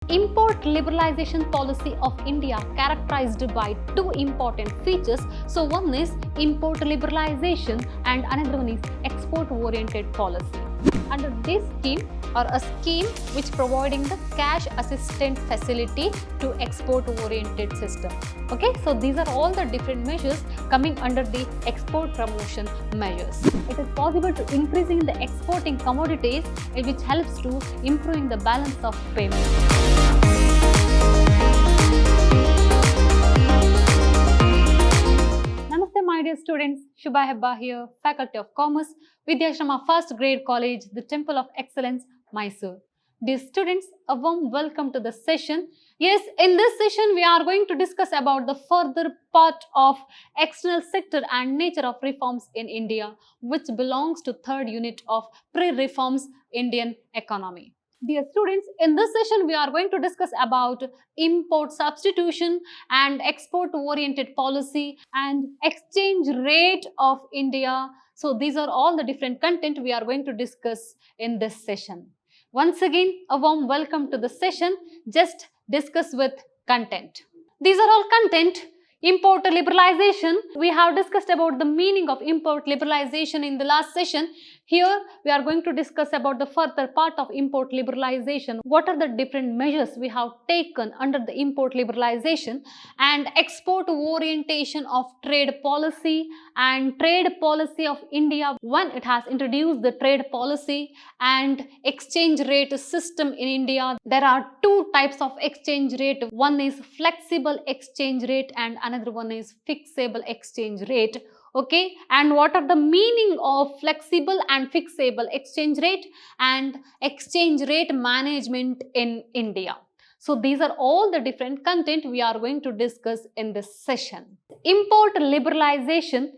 Import liberalization policy of India characterized by two important features. So one is import liberalization and another one is export oriented policy. Under this scheme or a scheme which providing the cash assistant facility to export oriented system. Okay, so these are all the different measures coming under the export promotion measures. It is possible to increasing the exporting commodities, which helps to improving the balance of payment. Namaste my dear students, Shubha Hebba here, Faculty of Commerce, Vidhyaashram, first grade college, the Temple of Excellence, Mysuru. Dear students, a warm welcome to the session. Yes, in this session we are going to discuss about the further part of external sector and nature of reforms in India, which belongs to third unit of pre-reforms Indian economy. Dear students, in this session we are going to discuss about import substitution and export oriented policy and exchange rate of India. So these are all the different content we are going to discuss in this session. Once again, a warm welcome to the session. Just discuss with content. These are all content. Import liberalization. We have discussed about the meaning of import liberalization in the last session. Here we are going to discuss about the further part of import liberalization. What are the different measures we have taken under the import liberalization and export orientation of trade policy and trade policy of India when it has introduced the trade policy and exchange rate system in India. There are two types of exchange rate. One is flexible exchange rate and another one is fixable exchange rate. Okay, and what are the meaning of flexible and fixable exchange rate and exchange rate management in India? So these are all the different content we are going to discuss in this session. Import liberalization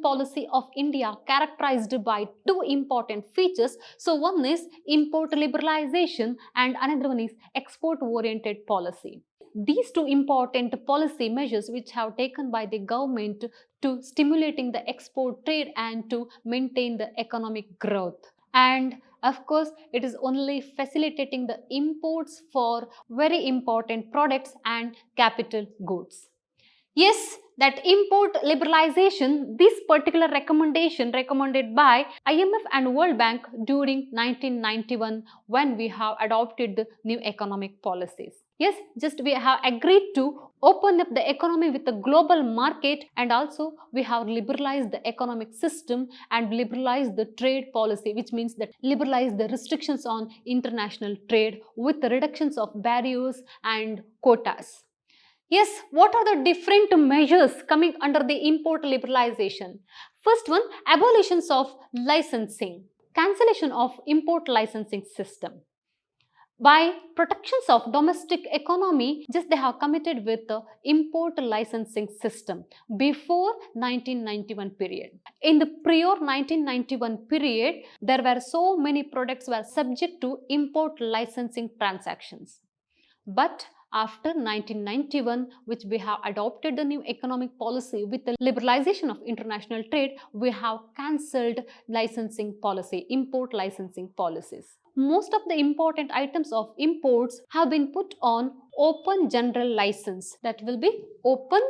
policy of India characterized by two important features. So one is import liberalization and another one is export oriented policy. These two important policy measures which have taken by the government to stimulating the export trade and to maintain the economic growth. And of course, it is only facilitating the imports for very important products and capital goods. Yes, that import liberalization, this particular recommendation recommended by IMF and World Bank during 1991 when we have adopted the new economic policies. Yes, just we have agreed to open up the economy with the global market and also we have liberalized the economic system and liberalized the trade policy, which means that liberalize the restrictions on international trade with the reductions of barriers and quotas. Yes, what are the different measures coming under the import liberalization? First one, abolitions of licensing, cancellation of import licensing system. By protections of domestic economy, just they have committed with the import licensing system before 1991 period. In the prior 1991 period, there were so many products were subject to import licensing transactions. But after 1991, which we have adopted the new economic policy with the liberalization of international trade, we have cancelled licensing policy, import licensing policies. Most of the important items of imports have been put on open general license. That will be open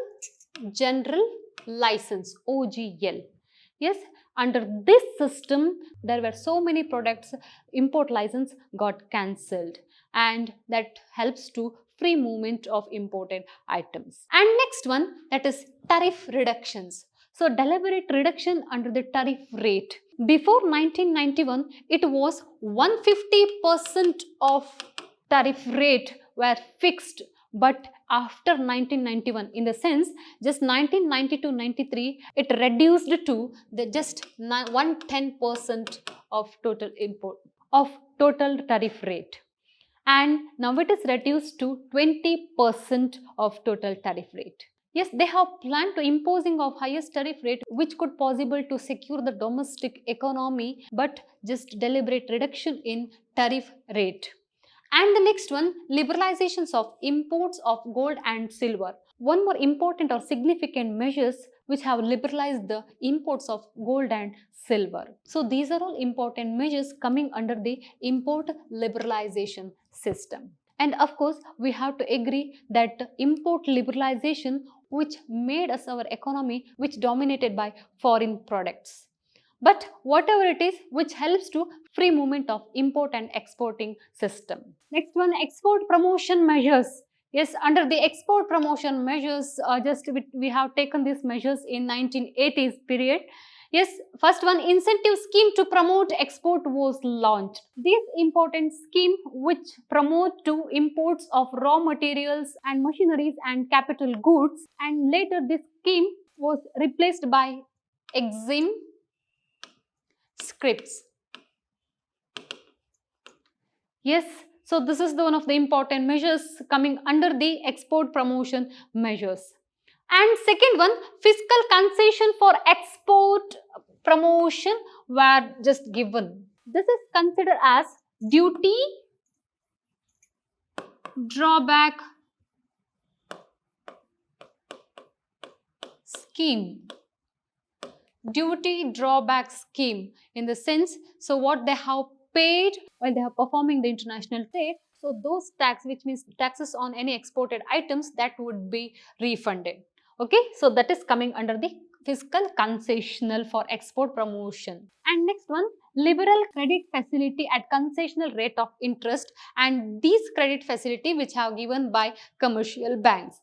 general license, OGL. Yes, under this system, there were so many products, import license got cancelled and that helps to free movement of imported items. And next one, that is tariff reductions. So deliberate reduction under the tariff rate. Before 1991, it was 150% of tariff rate were fixed, but after 1991, in the sense just 1992-93, it reduced to the just 110% of total import of total tariff rate. And now it is reduced to 20% of total tariff rate. Yes, they have planned to imposing of highest tariff rate which could possible to secure the domestic economy, but just deliberate reduction in tariff rate. And the next one, liberalizations of imports of gold and silver. One more important or significant measures which have liberalized the imports of gold and silver. So these are all important measures coming under the import liberalization system. And of course, we have to agree that import liberalization, which made us our economy, which dominated by foreign products. But whatever it is, which helps to free movement of import and exporting system. Next one, export promotion measures. Yes, under the export promotion measures, we have taken these measures in 1980s period. Yes, first one, incentive scheme to promote export was launched. This important scheme which promote to imports of raw materials and machineries and capital goods, and later this scheme was replaced by exim scripts. Yes, so this is one of the important measures coming under the export promotion measures. And second one, fiscal concession for export promotion were just given. This is considered as duty drawback scheme. Duty drawback scheme in the sense, so what they have paid while they are performing the international trade, so those tax, which means taxes on any exported items, that would be refunded. Okay, so that is coming under the fiscal concessional for export promotion. And next one, liberal credit facility at concessional rate of interest, and these credit facility which have given by commercial banks.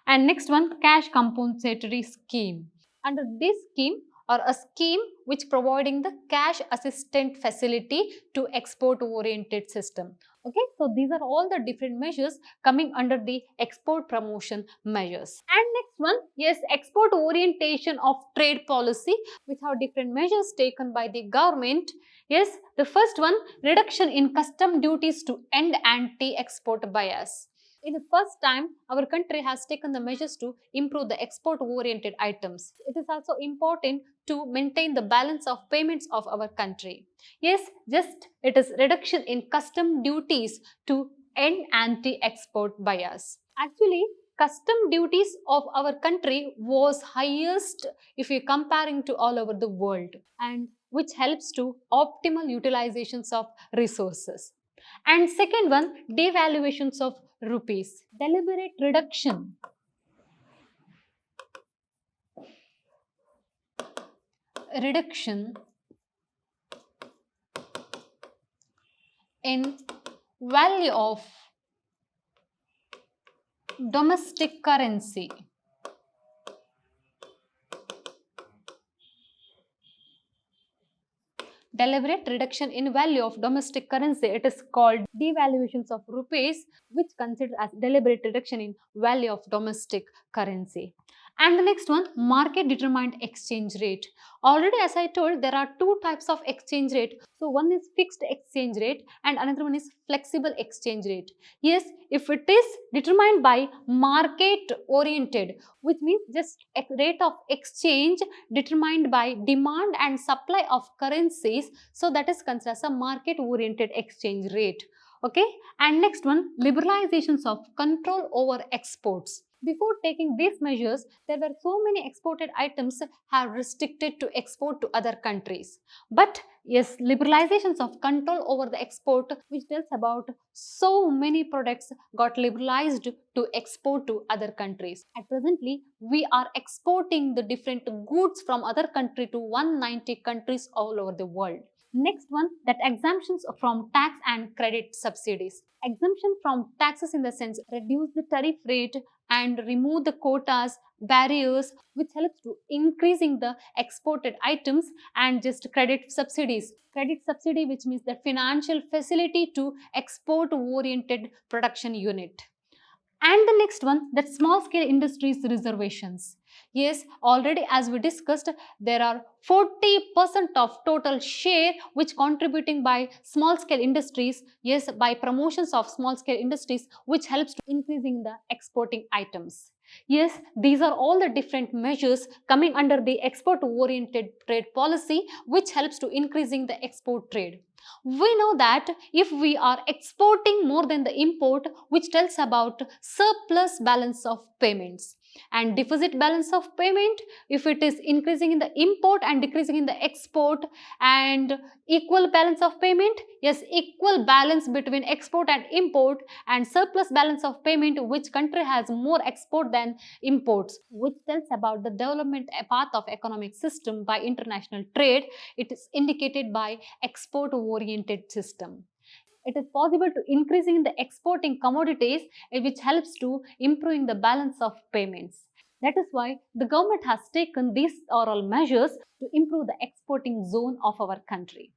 And next one, cash compensatory scheme. Under this scheme, or a scheme which providing the cash assistant facility to export oriented system. Okay, so these are all the different measures coming under the export promotion measures. And next one, yes, export orientation of trade policy, which have different measures taken by the government. Yes, the first one, reduction in custom duties to end anti-export bias. In the first time, our country has taken the measures to improve the export-oriented items. It is also important to maintain the balance of payments of our country. Yes, just it is reduction in custom duties to end anti-export bias. Actually, custom duties of our country was highest if we comparing to all over the world, and which helps to optimal utilizations of resources. And second one, devaluations of rupees. Deliberate reduction in value of domestic currency. Deliberate reduction in value of domestic currency, it is called devaluations of rupees, which considered as deliberate reduction in value of domestic currency. And the next one, market determined exchange rate. Already, as I told, there are two types of exchange rate. So one is fixed exchange rate and another one is flexible exchange rate. Yes, if it is determined by market oriented, which means just a rate of exchange determined by demand and supply of currencies, so that is considered as a market oriented exchange rate. Okay, and next one, liberalizations of control over exports. Before taking these measures, there were so many exported items have restricted to export to other countries. But yes, liberalizations of control over the export, which tells about so many products got liberalized to export to other countries. At presently, we are exporting the different goods from other country to 190 countries all over the world. Next one, that exemptions from tax and credit subsidies. Exemption from taxes in the sense reduce the tariff rate and remove the quotas, barriers, which helps to increasing the exported items, and just credit subsidies. Credit subsidy, which means the financial facility to export oriented production unit. And the next one, that small scale industries reservations. Yes, already as we discussed, there are 40% of total share which contributing by small scale industries, yes, by promotions of small scale industries, which helps to increasing the exporting items. Yes, these are all the different measures coming under the export oriented trade policy, which helps to increasing the export trade. We know that if we are exporting more than the import, which tells about surplus balance of payments. And deficit balance of payment, if it is increasing in the import and decreasing in the export. And equal balance of payment, yes, equal balance between export and import. And surplus balance of payment, which country has more export than imports, which tells about the development path of economic system by international trade. It is indicated by export oriented system. It is possible to increasing the exporting commodities, which helps to improving the balance of payments. That is why the government has taken these oral measures to improve the exporting zone of our country.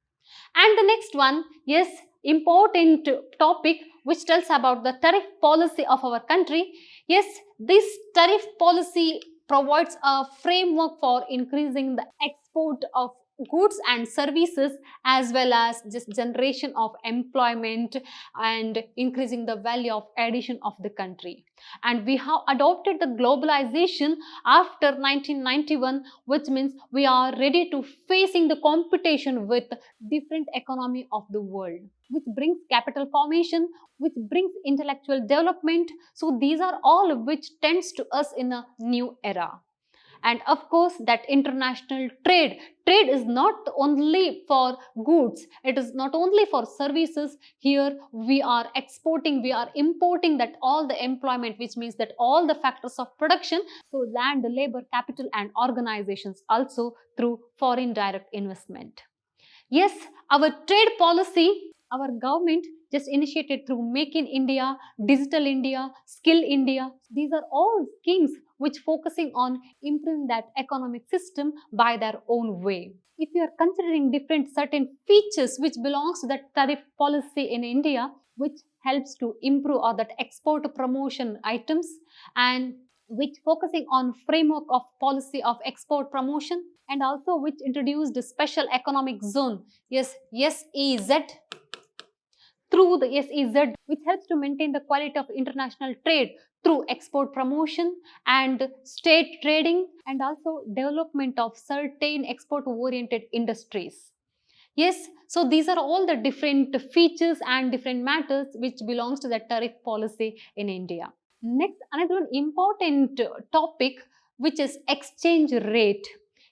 And the next one, yes, important topic which tells about the tariff policy of our country. Yes, this tariff policy provides a framework for increasing the export of goods and services, as well as just generation of employment and increasing the value of addition of the country. And we have adopted the globalization after 1991, which means we are ready to facing the competition with different economy of the world, which brings capital formation, which brings intellectual development. So these are all which tends to us in a new era. And of course, that international trade is not only for goods, it is not only for services. Here we are exporting, we are importing that all the employment, which means that all the factors of production, so land, labor, capital and organizations, also through foreign direct investment. Yes, our trade policy, our government just initiated through Make in India, Digital India, Skill India. These are all schemes which focusing on improving that economic system by their own way. If you are considering different certain features which belongs to that tariff policy in India, which helps to improve or that export promotion items, and which focusing on framework of policy of export promotion, and also which introduced a special economic zone, yes, SEZ, through the SEZ, which helps to maintain the quality of international trade through export promotion and state trading, and also development of certain export oriented industries. Yes, so these are all the different features and different matters which belongs to the tariff policy in India. Next, another one important topic, which is exchange rate.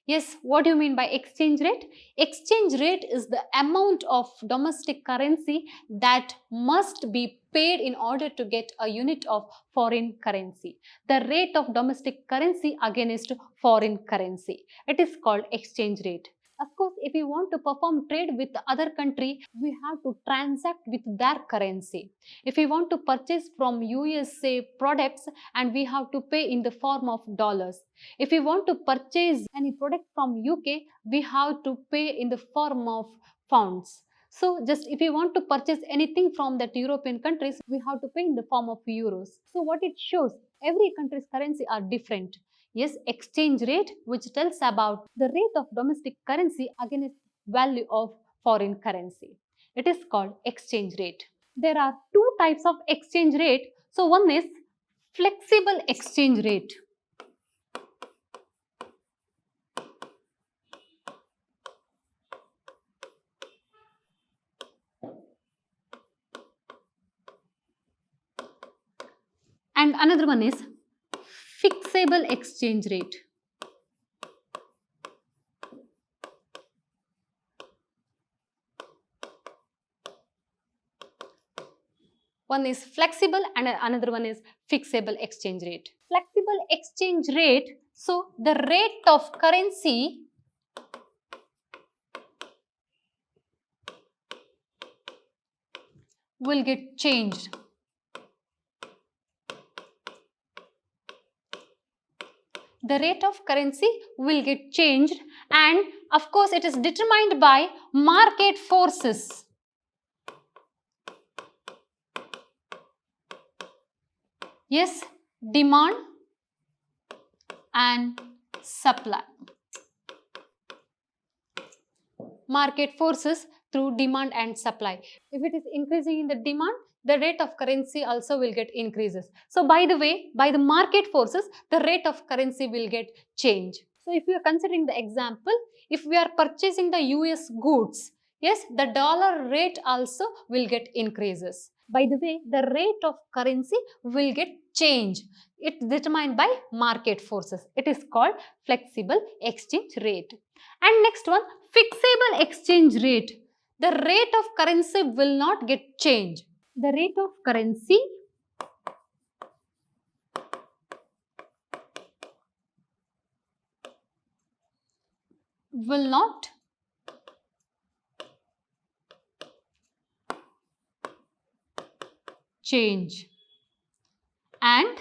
Yes, what do you mean by exchange rate? Exchange rate is the amount of domestic currency that must be paid in order to get a unit of foreign currency. The rate of domestic currency against foreign currency. It is called exchange rate. Of course, if we want to perform trade with the other country, we have to transact with their currency. If we want to purchase from USA products, and we have to pay in the form of dollars. If we want to purchase any product from UK, we have to pay in the form of pounds. So just if we want to purchase anything from that European countries, we have to pay in the form of euros. So what it shows, every country's currency are different. Yes, exchange rate, which tells about the rate of domestic currency against value of foreign currency. It is called exchange rate. There are two types of exchange rate. So one is flexible exchange rate. And another one is fixable exchange rate. One is flexible and another one is fixable exchange rate. Flexible exchange rate, so the rate of currency will get changed. The rate of currency will get changed, and of course it is determined by market forces. Yes, demand and supply. Market forces through demand and supply. If it is increasing in the demand, the rate of currency also will get increases. So by the way, by the market forces, the rate of currency will get changed. So if you are considering the example, if we are purchasing the US goods, yes, the dollar rate also will get increases. By the way, the rate of currency will get changed. It's determined by market forces. It is called flexible exchange rate. And next one, fixable exchange rate. The rate of currency will not get changed. The rate of currency will not change, and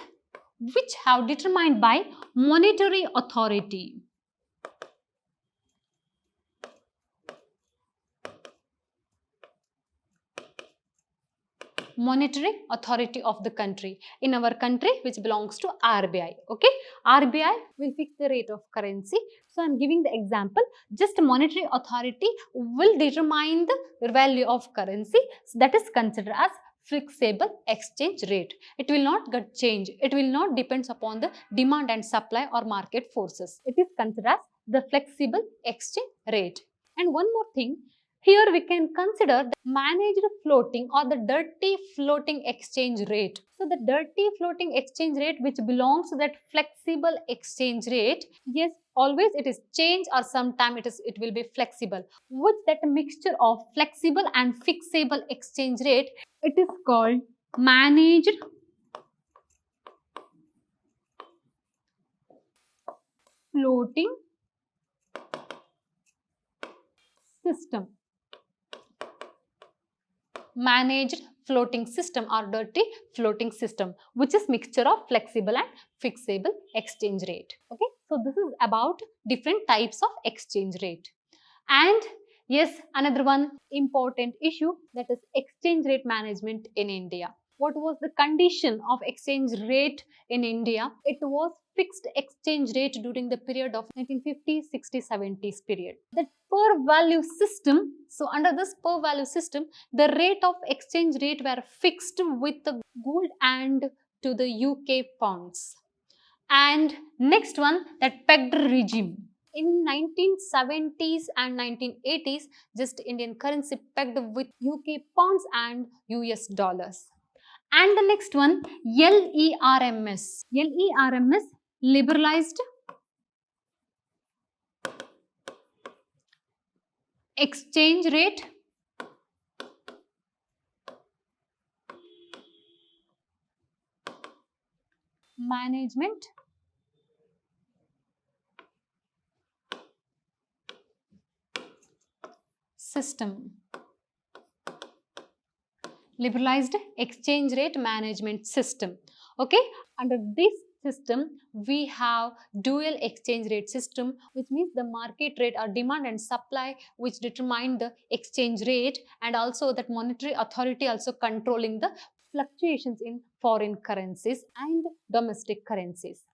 which have determined by monetary authority. Monetary authority of the country. In our country, which belongs to RBI. Okay, RBI will fix the rate of currency. So I am giving the example. Just monetary authority will determine the value of currency. So that is considered as flexible exchange rate. It will not get changed. It will not depends upon the demand and supply or market forces. It is considered as the flexible exchange rate. And one more thing, here we can consider the managed floating or the dirty floating exchange rate. So the dirty floating exchange rate which belongs to that flexible exchange rate, yes, always it is changed or sometime it will be flexible. With that mixture of flexible and fixable exchange rate, it is called managed floating system. Managed floating system or dirty floating system, which is mixture of flexible and fixable exchange rate. Okay, so this is about different types of exchange rate. And yes, another one important issue, that is exchange rate management in India. What was the condition of exchange rate in India? It was fixed exchange rate during the period of 1950s, 60s, 70s period. That per value system, so under this per value system, the rate of exchange rate were fixed with the gold and to the UK pounds. And next one, that pegged regime. In 1970s and 1980s, just Indian currency pegged with UK pounds and US dollars. And the next one, LERMS. LERMS, liberalized exchange rate management system. Liberalized exchange rate management system. Okay, under this system we have dual exchange rate system, which means the market rate or demand and supply which determine the exchange rate, and also that monetary authority also controlling the fluctuations in foreign currencies and domestic currencies.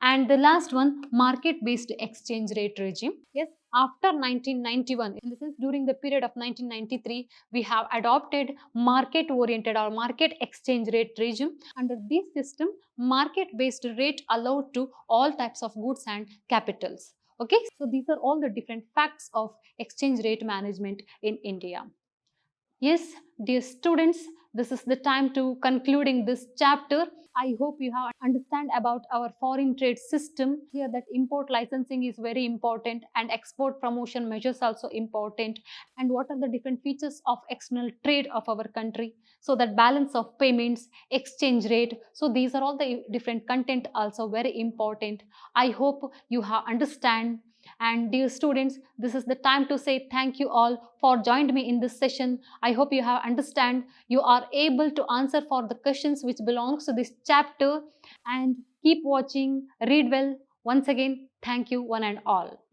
And the last one, market-based exchange rate regime. Yes, after 1991, in the sense during the period of 1993, we have adopted market-oriented or market exchange rate regime. Under this system, market-based rate allowed to all types of goods and capitals. Okay, so these are all the different facts of exchange rate management in India. Yes, dear students, this is the time to concluding this chapter. I hope you have understand about our foreign trade system. Here that import licensing is very important and export promotion measures also important, and what are the different features of external trade of our country. So that balance of payments, exchange rate. So these are all the different content also very important. I hope you have understand. And dear students, this is the time to say thank you all for joined me in this session. I hope you have understand. You are able to answer for the questions which belongs to this chapter, and keep watching, read well. Once again, thank you one and all.